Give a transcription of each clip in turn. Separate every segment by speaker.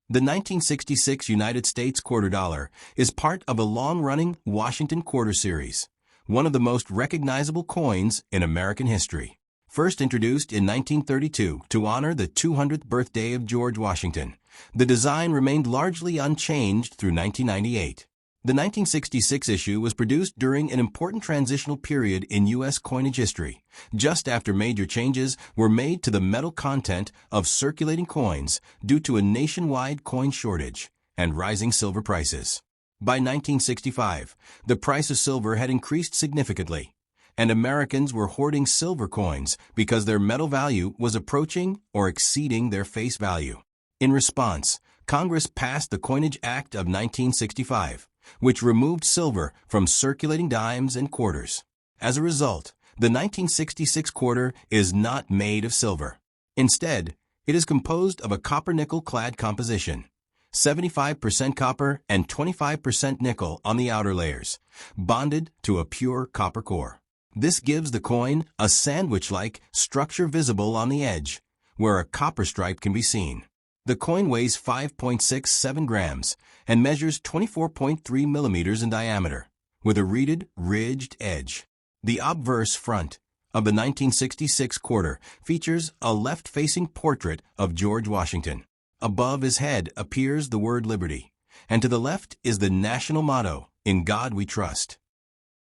Speaker 1: The 1966 United States quarter dollar is part of a long-running Washington quarter series, one of the most recognizable coins in American history. First introduced in 1932 to honor the 200th birthday of George Washington, the design remained largely unchanged through 1998. The 1966 issue was produced during an important transitional period in U.S. coinage history, just after major changes were made to the metal content of circulating coins due to a nationwide coin shortage and rising silver prices. By 1965, the price of silver had increased significantly, and Americans were hoarding silver coins because their metal value was approaching or exceeding their face value. In response, Congress passed the Coinage Act of 1965, which removed silver from circulating dimes and quarters. As a result, the 1966 quarter is not made of silver. Instead, it is composed of a copper-nickel clad composition, 75% copper and 25% nickel on the outer layers, bonded to a pure copper core. This gives the coin a sandwich-like structure visible on the edge, where a copper stripe can be seen. The coin weighs 5.67 grams and measures 24.3 millimeters in diameter, with a reeded, ridged edge. The obverse front of the 1966 quarter features a left-facing portrait of George Washington. Above his head appears the word Liberty, and to the left is the national motto, "In God We Trust."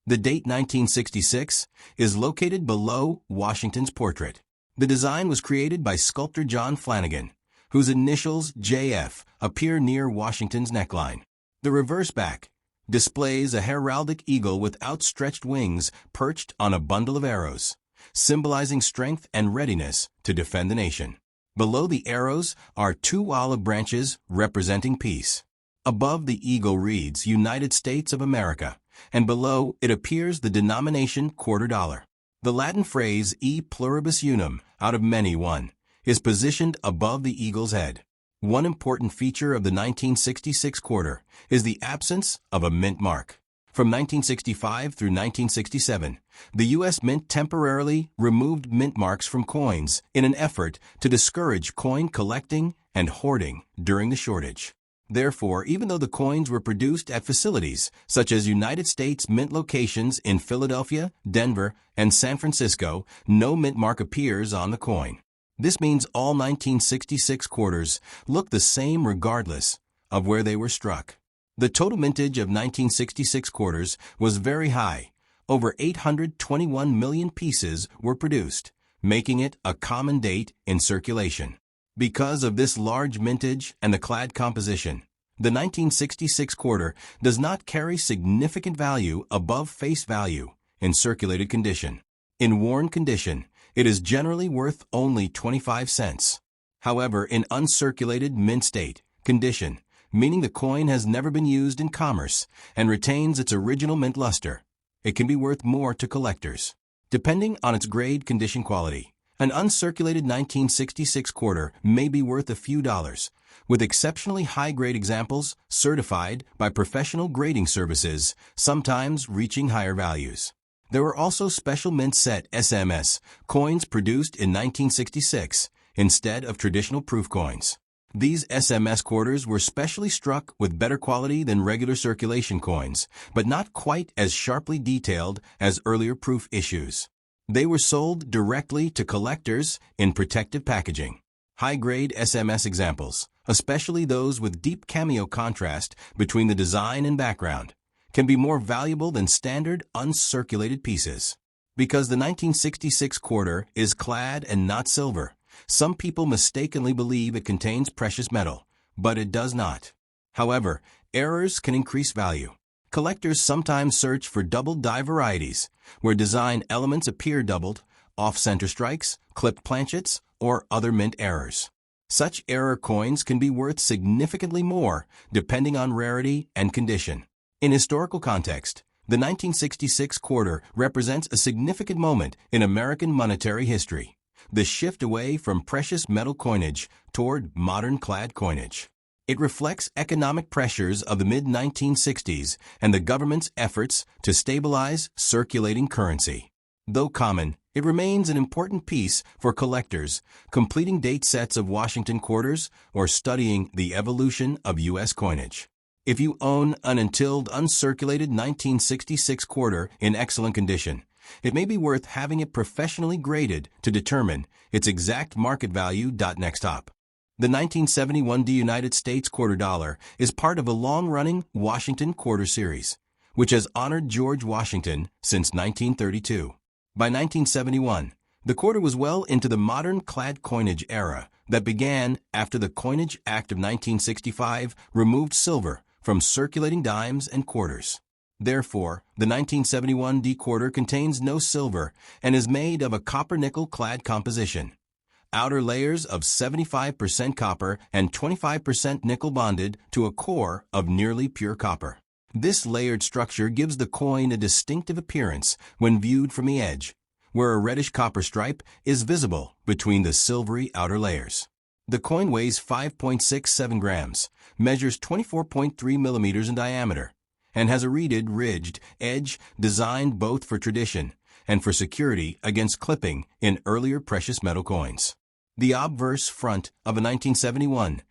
Speaker 1: The date 1966 is located below Washington's portrait. The design was created by sculptor John Flanagan, whose initials JF appear near Washington's neckline. The reverse back displays a heraldic eagle with outstretched wings perched on a bundle of arrows, symbolizing strength and readiness to defend the nation. Below the arrows are two olive branches representing peace. Above the eagle reads United States of America, and below it appears the denomination quarter dollar. The Latin phrase e pluribus unum, out of many one, is positioned above the eagle's head. One important feature of the 1966 quarter is the absence of a mint mark. From 1965 through 1967, the U.S. Mint temporarily removed mint marks from coins in an effort to discourage coin collecting and hoarding during the shortage. Therefore, even though the coins were produced at facilities such as United States Mint locations in Philadelphia, Denver, and San Francisco, no mint mark appears on the coin. This means all 1966 quarters look the same regardless of where they were struck. The total mintage of 1966 quarters was very high. Over 821 million pieces were produced, making it a common date in circulation. Because of this large mintage and the clad composition, the 1966 quarter does not carry significant value above face value in circulated condition. In worn condition, it is generally worth only 25 cents. However, in uncirculated mint state condition, meaning the coin has never been used in commerce and retains its original mint luster, it can be worth more to collectors. Depending on its grade, condition, quality, an uncirculated 1966 quarter may be worth a few dollars, with exceptionally high-grade examples certified by professional grading services, sometimes reaching higher values. There were also special mint set SMS coins produced in 1966 instead of traditional proof coins. These SMS quarters were specially struck with better quality than regular circulation coins, but not quite as sharply detailed as earlier proof issues. They were sold directly to collectors in protective packaging. High-grade SMS examples, especially those with deep cameo contrast between the design and background, can be more valuable than standard uncirculated pieces. Because the 1966 quarter is clad and not silver, some people mistakenly believe it contains precious metal, but it does not. However, errors can increase value. Collectors sometimes search for double die varieties, where design elements appear doubled, off-center strikes, clipped planchets, or other mint errors. Such error coins can be worth significantly more depending on rarity and condition. In historical context, the 1966 quarter represents a significant moment in American monetary history, the shift away from precious metal coinage toward modern clad coinage. It reflects economic pressures of the mid-1960s and the government's efforts to stabilize circulating currency. Though common, it remains an important piece for collectors, completing date sets of Washington quarters or studying the evolution of U.S. coinage. If you own an untilled, uncirculated 1966 quarter in excellent condition, it may be worth having it professionally graded to determine its exact market value. Next up. The 1971 United States quarter dollar is part of a long-running Washington quarter series, which has honored George Washington since 1932. By 1971, the quarter was well into the modern clad coinage era that began after the Coinage Act of 1965 removed silver from circulating dimes and quarters. Therefore, the 1971 quarter contains no silver and is made of a copper-nickel clad composition. Outer layers of 75% copper and 25% nickel bonded to a core of nearly pure copper. This layered structure gives the coin a distinctive appearance when viewed from the edge, where a reddish copper stripe is visible between the silvery outer layers. The coin weighs 5.67 grams, measures 24.3 millimeters in diameter, and has a ridged edge designed both for tradition and for security against clipping in earlier precious metal coins. The obverse front of a 1971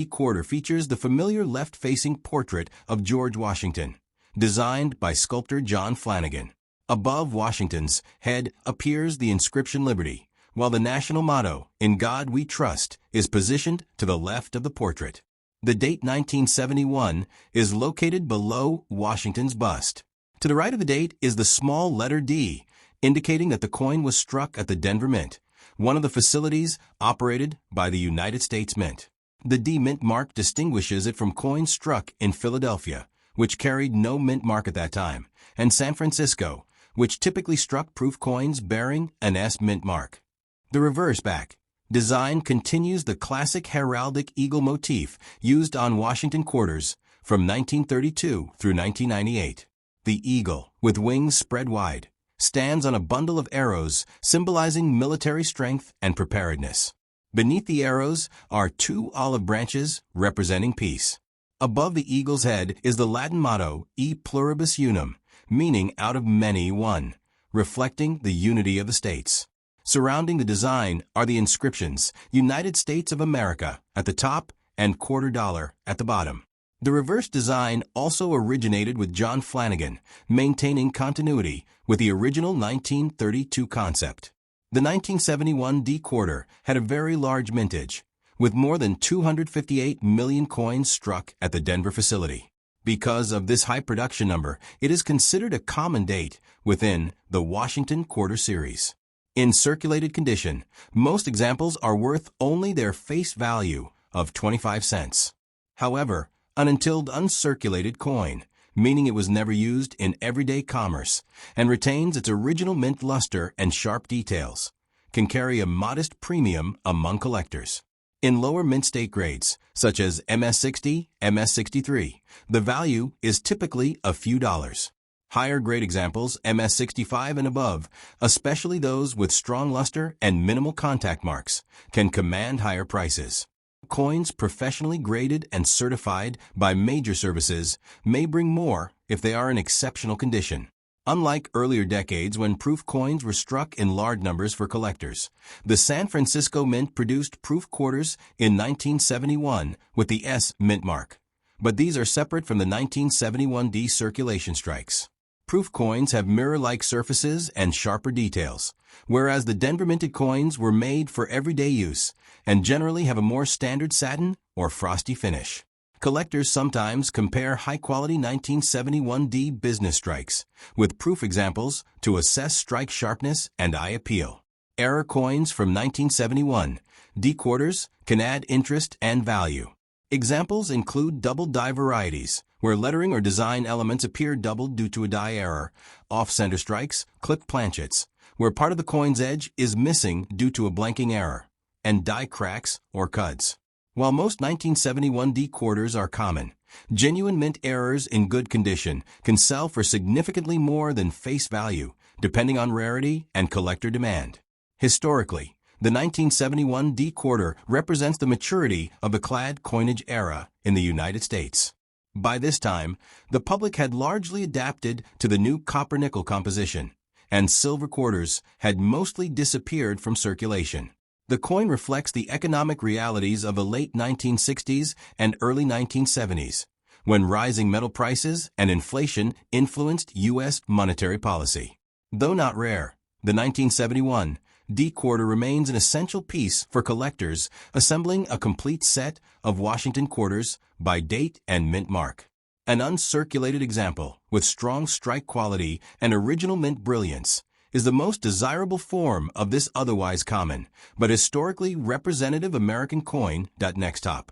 Speaker 1: quarter features the familiar left-facing portrait of George Washington, designed by sculptor John Flanagan. Above Washington's head appears the inscription Liberty, while the national motto, "In God We Trust," is positioned to the left of the portrait. The date 1971 is located below Washington's bust. To the right of the date is the small letter D, indicating that the coin was struck at the Denver Mint, one of the facilities operated by the United States Mint. The D mint mark distinguishes it from coins struck in Philadelphia, which carried no mint mark at that time, and San Francisco, which typically struck proof coins bearing an S mint mark. The reverse back design continues the classic heraldic eagle motif used on Washington quarters from 1932 through 1998. The eagle, with wings spread wide, stands on a bundle of arrows symbolizing military strength and preparedness. Beneath the arrows are two olive branches representing peace. Above the eagle's head is the Latin motto E pluribus unum, meaning out of many one, reflecting the unity of the states. Surrounding the design are the inscriptions United States of America at the top and quarter dollar at the bottom. The reverse design also originated with John Flanagan, maintaining continuity with the original 1932 concept. The 1971 quarter had a very large mintage, with more than 258 million coins struck at the Denver facility. Because of this high production number, it is considered a common date within the Washington quarter series. In circulated condition, most examples are worth only their face value of 25 cents. However, an untilled uncirculated coin, meaning it was never used in everyday commerce and retains its original mint luster and sharp details, can carry a modest premium among collectors. In lower mint state grades, such as MS-60, MS-63, the value is typically a few dollars. Higher grade examples, MS-65 and above, especially those with strong luster and minimal contact marks, can command higher prices. Coins professionally graded and certified by major services may bring more if they are in exceptional condition. Unlike earlier decades when proof coins were struck in large numbers for collectors, the San Francisco Mint produced proof quarters in 1971 with the S mint mark, but these are separate from the 1971 D circulation strikes. Proof coins have mirror-like surfaces and sharper details, whereas the Denver minted coins were made for everyday use and generally have a more standard satin or frosty finish. Collectors sometimes compare high-quality 1971 D business strikes with proof examples to assess strike sharpness and eye appeal. Error coins from 1971 D quarters can add interest and value. Examples include double die varieties, where lettering or design elements appear doubled due to a die error, off-center strikes, clipped planchets, where part of the coin's edge is missing due to a blanking error, and die cracks or cuds. While most 1971 D quarters are common, genuine mint errors in good condition can sell for significantly more than face value, depending on rarity and collector demand. Historically, the 1971 D quarter represents the maturity of the clad coinage era in the United States. By this time, the public had largely adapted to the new copper-nickel composition, and silver quarters had mostly disappeared from circulation. The coin reflects the economic realities of the late 1960s and early 1970s, when rising metal prices and inflation influenced U.S. monetary policy. Though not rare, the 1971 D quarter remains an essential piece for collectors assembling a complete set of Washington quarters by date and mint mark. An uncirculated example, with strong strike quality and original mint brilliance, is the most desirable form of this otherwise common, but historically representative American coin. Next top.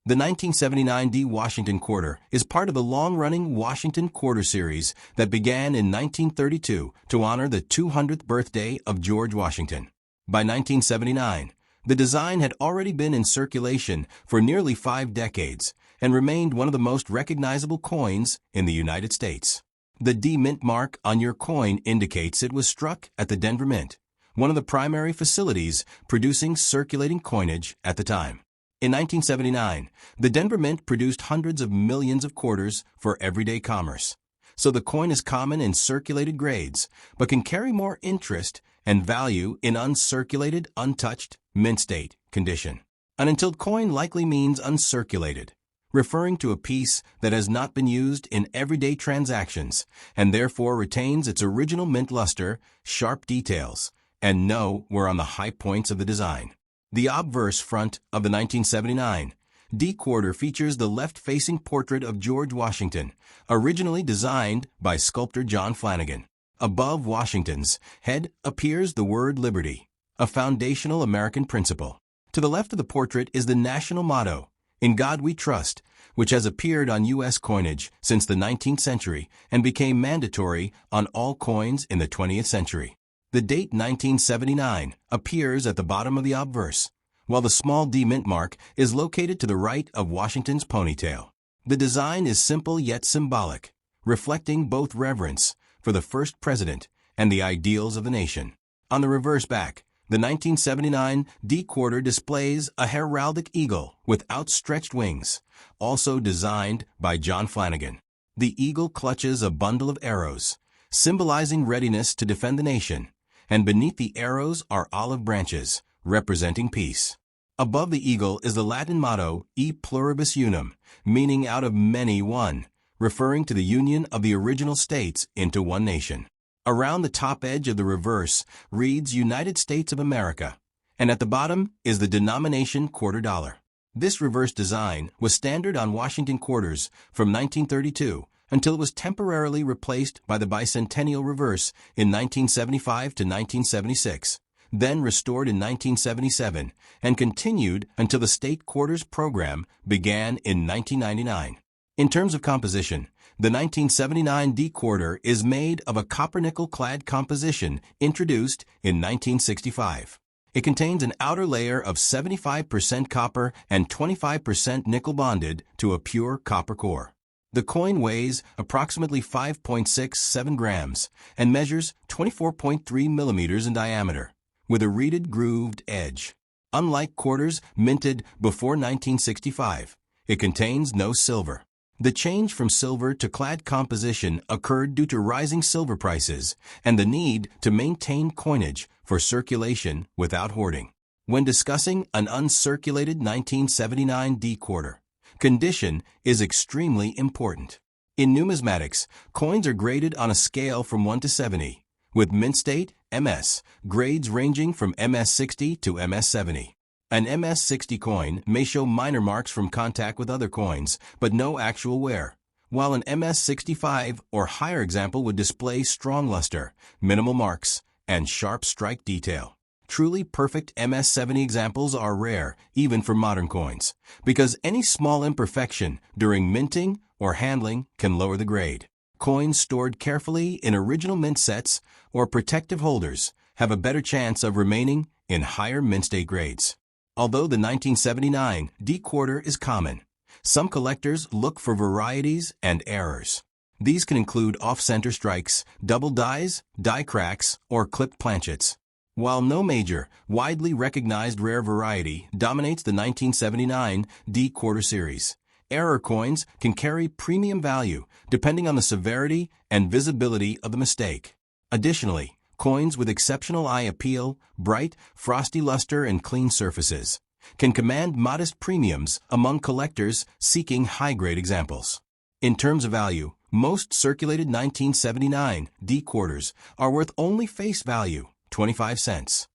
Speaker 1: The 1979 D Washington quarter is part of a long-running Washington quarter series that began in 1932 to honor the 200th birthday of George Washington. By 1979, the design had already been in circulation for nearly 5 decades and remained one of the most recognizable coins in the United States. The D mint mark on your coin indicates it was struck at the Denver Mint, one of the primary facilities producing circulating coinage at the time. In 1979, the Denver Mint produced hundreds of millions of quarters for everyday commerce. So the coin is common in circulated grades, but can carry more interest and value in uncirculated, untouched, mint state condition. An untilled coin likely means uncirculated, referring to a piece that has not been used in everyday transactions and therefore retains its original mint luster, sharp details, and were on the high points of the design. The obverse front of the 1979 D quarter features the left-facing portrait of George Washington, originally designed by sculptor John Flanagan. Above Washington's head appears the word Liberty, a foundational American principle. To the left of the portrait is the national motto, "In God We Trust," which has appeared on U.S. coinage since the 19th century and became mandatory on all coins in the 20th century. The date 1979 appears at the bottom of the obverse, while the small D mint mark is located to the right of Washington's ponytail. The design is simple yet symbolic, reflecting both reverence for the first president and the ideals of the nation. On the reverse back, the 1979 D quarter displays a heraldic eagle with outstretched wings, also designed by John Flanagan. The eagle clutches a bundle of arrows, symbolizing readiness to defend the nation, and beneath the arrows are olive branches, representing peace. Above the eagle is the Latin motto, E pluribus unum, meaning out of many one, referring to the union of the original states into one nation. Around the top edge of the reverse reads United States of America, and at the bottom is the denomination quarter dollar. This reverse design was standard on Washington quarters from 1932 until it was temporarily replaced by the bicentennial reverse in 1975 to 1976, then restored in 1977, and continued until the state quarters program began in 1999. In terms of composition, the 1979 D quarter is made of a copper-nickel-clad composition introduced in 1965. It contains an outer layer of 75% copper and 25% nickel bonded to a pure copper core. The coin weighs approximately 5.67 grams and measures 24.3 millimeters in diameter, with a reeded grooved edge. Unlike quarters minted before 1965, it contains no silver. The change from silver to clad composition occurred due to rising silver prices and the need to maintain coinage for circulation without hoarding. When discussing an uncirculated 1979 D quarter, condition is extremely important. In numismatics, coins are graded on a scale from 1 to 70, with mint state, MS, grades ranging from MS 60 to MS 70. An MS 60 coin may show minor marks from contact with other coins, but no actual wear, while an MS 65 or higher example would display strong luster, minimal marks, and sharp strike detail. Truly perfect MS 70 examples are rare, even for modern coins, because any small imperfection during minting or handling can lower the grade. Coins stored carefully in original mint sets or protective holders have a better chance of remaining in higher mint state grades. Although the 1979 D quarter is common, some collectors look for varieties and errors. These can include off-center strikes, double dies, die cracks, or clipped planchets. While no major, widely recognized rare variety dominates the 1979 D quarter series, error coins can carry premium value depending on the severity and visibility of the mistake. Additionally, coins with exceptional eye appeal, bright, frosty luster and clean surfaces, can command modest premiums among collectors seeking high-grade examples. In terms of value, most circulated 1979 D quarters are worth only face value, 25 cents.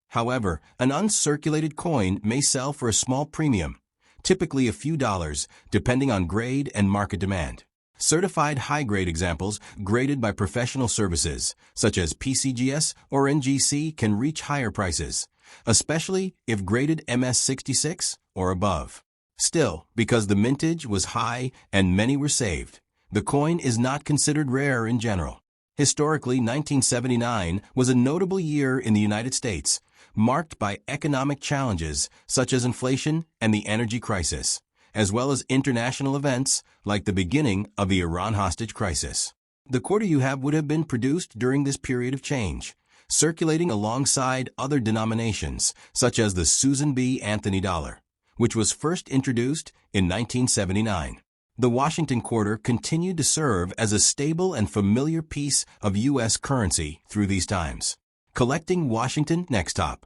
Speaker 1: However, an uncirculated coin may sell for a small premium, typically a few dollars, depending on grade and market demand. Certified high-grade examples graded by professional services, such as PCGS or NGC, can reach higher prices, especially if graded MS66 or above. Still, because the mintage was high and many were saved, the coin is not considered rare in general. Historically, 1979 was a notable year in the United States, marked by economic challenges such as inflation and the energy crisis, as well as international events like the beginning of the Iran hostage crisis. The quarter you have would have been produced during this period of change, circulating alongside other denominations such as the Susan B. Anthony dollar, which was first introduced in 1979. The Washington quarter continued to serve as a stable and familiar piece of U.S. currency through these times. Collecting Washington next top.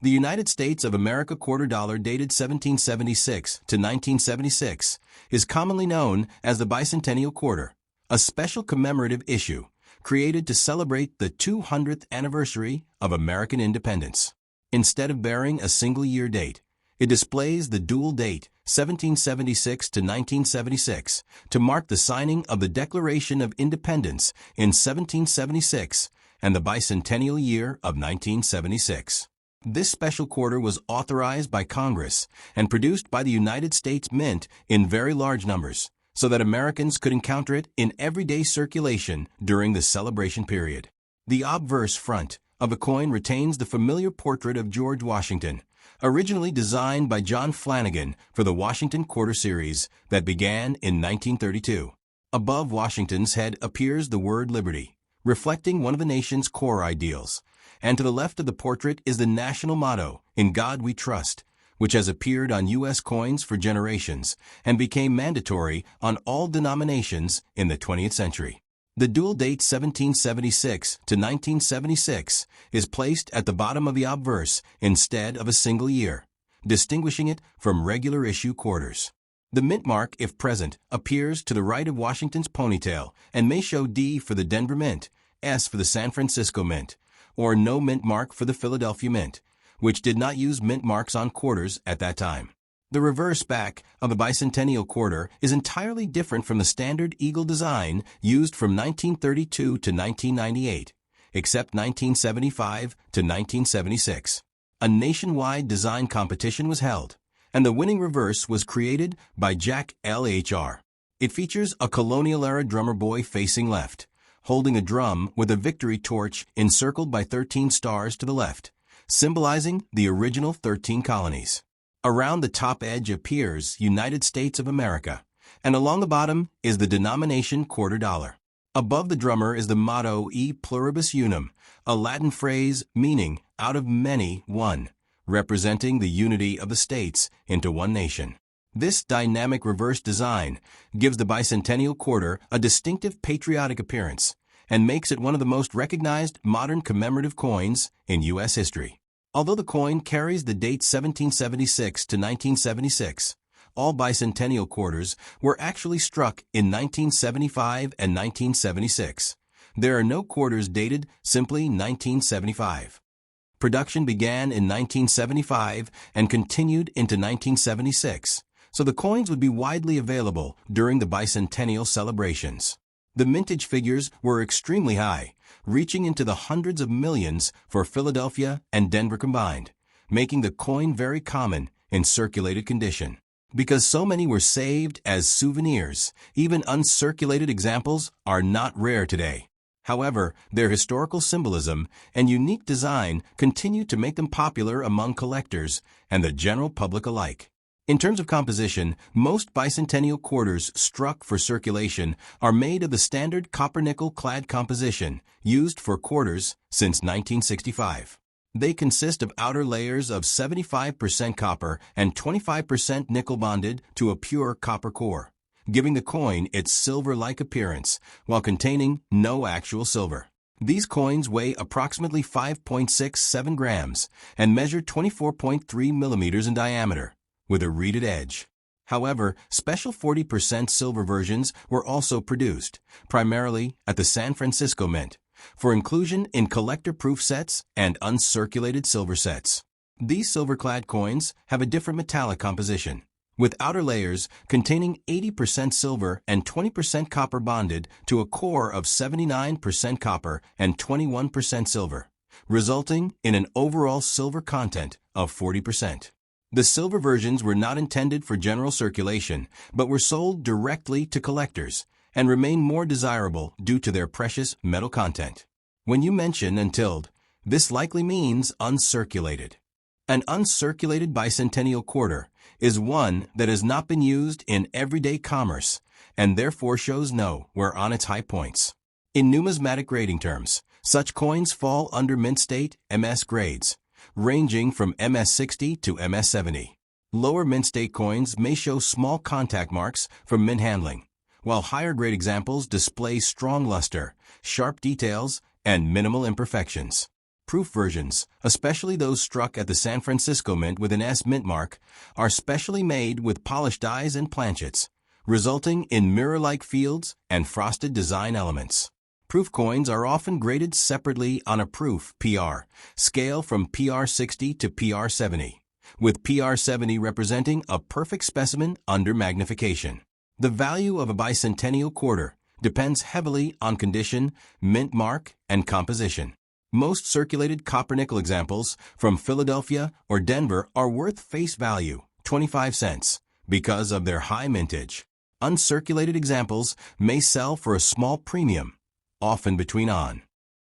Speaker 1: The United States of America quarter dollar dated 1776 to 1976 is commonly known as the Bicentennial Quarter, a special commemorative issue created to celebrate the 200th anniversary of American independence. Instead of bearing a single year date, it displays the dual date 1776 to 1976 to mark the signing of the Declaration of Independence in 1776 and the bicentennial year of 1976. This special quarter was authorized by Congress and produced by the United States Mint in very large numbers, so that Americans could encounter it in everyday circulation during the celebration period. The obverse front of the coin retains the familiar portrait of George Washington, originally designed by John Flanagan for the Washington Quarter Series that began in 1932. Above Washington's head appears the word Liberty, reflecting one of the nation's core ideals, and to the left of the portrait is the national motto, "In God We Trust," which has appeared on U.S. coins for generations and became mandatory on all denominations in the 20th century. The dual date 1776 to 1976 is placed at the bottom of the obverse instead of a single year, distinguishing it from regular issue quarters. The mint mark, if present, appears to the right of Washington's ponytail and may show D for the Denver Mint, S for the San Francisco Mint, or no mint mark for the Philadelphia Mint, which did not use mint marks on quarters at that time. The reverse back of the bicentennial quarter is entirely different from the standard eagle design used from 1932 to 1998, except 1975 to 1976. A nationwide design competition was held, and the winning reverse was created by Jack L.H.R. It features a colonial-era drummer boy facing left, holding a drum with a victory torch encircled by 13 stars to the left, symbolizing the original 13 colonies. Around the top edge appears United States of America, and along the bottom is the denomination quarter dollar. Above the drummer is the motto E pluribus unum, a Latin phrase meaning out of many, one, representing the unity of the states into one nation. This dynamic reverse design gives the bicentennial quarter a distinctive patriotic appearance and makes it one of the most recognized modern commemorative coins in U.S. history. Although the coin carries the date 1776 to 1976, all bicentennial quarters were actually struck in 1975 and 1976. There are no quarters dated simply 1975. Production began in 1975 and continued into 1976, so the coins would be widely available during the bicentennial celebrations. The mintage figures were extremely high, reaching into the hundreds of millions for Philadelphia and Denver combined, making the coin very common in circulated condition. Because so many were saved as souvenirs, even uncirculated examples are not rare today. However, their historical symbolism and unique design continue to make them popular among collectors and the general public alike. In terms of composition, most bicentennial quarters struck for circulation are made of the standard copper-nickel clad composition used for quarters since 1965. They consist of outer layers of 75% copper and 25% nickel bonded to a pure copper core, giving the coin its silver-like appearance while containing no actual silver. These coins weigh approximately 5.67 grams and measure 24.3 millimeters in diameter, with a reeded edge. However, special 40% silver versions were also produced, primarily at the San Francisco Mint, for inclusion in collector-proof sets and uncirculated silver sets. These silver-clad coins have a different metallic composition, with outer layers containing 80% silver and 20% copper bonded to a core of 79% copper and 21% silver, resulting in an overall silver content of 40%. The silver versions were not intended for general circulation, but were sold directly to collectors and remain more desirable due to their precious metal content. When you mention untilled, this likely means uncirculated. An uncirculated bicentennial quarter is one that has not been used in everyday commerce and therefore shows no wear on its high points. In numismatic grading terms, such coins fall under mint state MS grades, ranging from MS60 to MS70. Lower mint state coins may show small contact marks from mint handling, while higher grade examples display strong luster, sharp details, and minimal imperfections. Proof versions, especially those struck at the San Francisco Mint with an S mint mark, are specially made with polished dies and planchets, resulting in mirror-like fields and frosted design elements. Proof coins are often graded separately on a proof PR scale from PR60 to PR70, with PR70 representing a perfect specimen under magnification. The value of a bicentennial quarter depends heavily on condition, mint mark, and composition. Most circulated copper-nickel examples from Philadelphia or Denver are worth face value, 25 cents, because of their high mintage. Uncirculated examples may sell for a small premium, often between on.